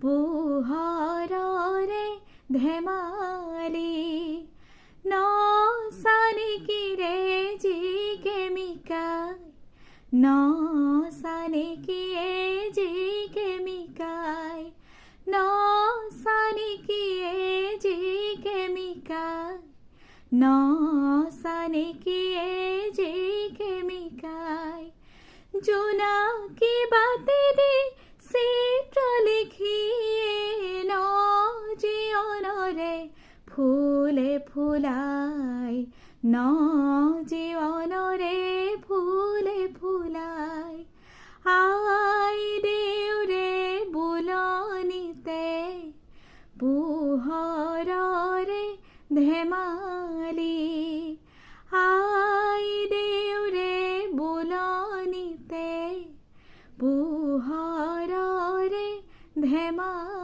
পোহৰৰে ধেমালি নচানিকিৰে জিকে মিকাই নচানিকিয়ে জিকে মিকাই নচানিকিয়ে জিকে মিকাই নচানিকিয়ে জিকে মিকাই জোনাকী বাটেদি চিত্ৰ লিখিয়ে ন জীৱনৰে ফুলে ফুলাই ন জীৱনৰে ফুলে ফুলাই আই দেউৰে বুলনিতে পোহৰৰে ধেমালি আই দেউৰে বুলনিতে পোহৰৰে ধেমালি।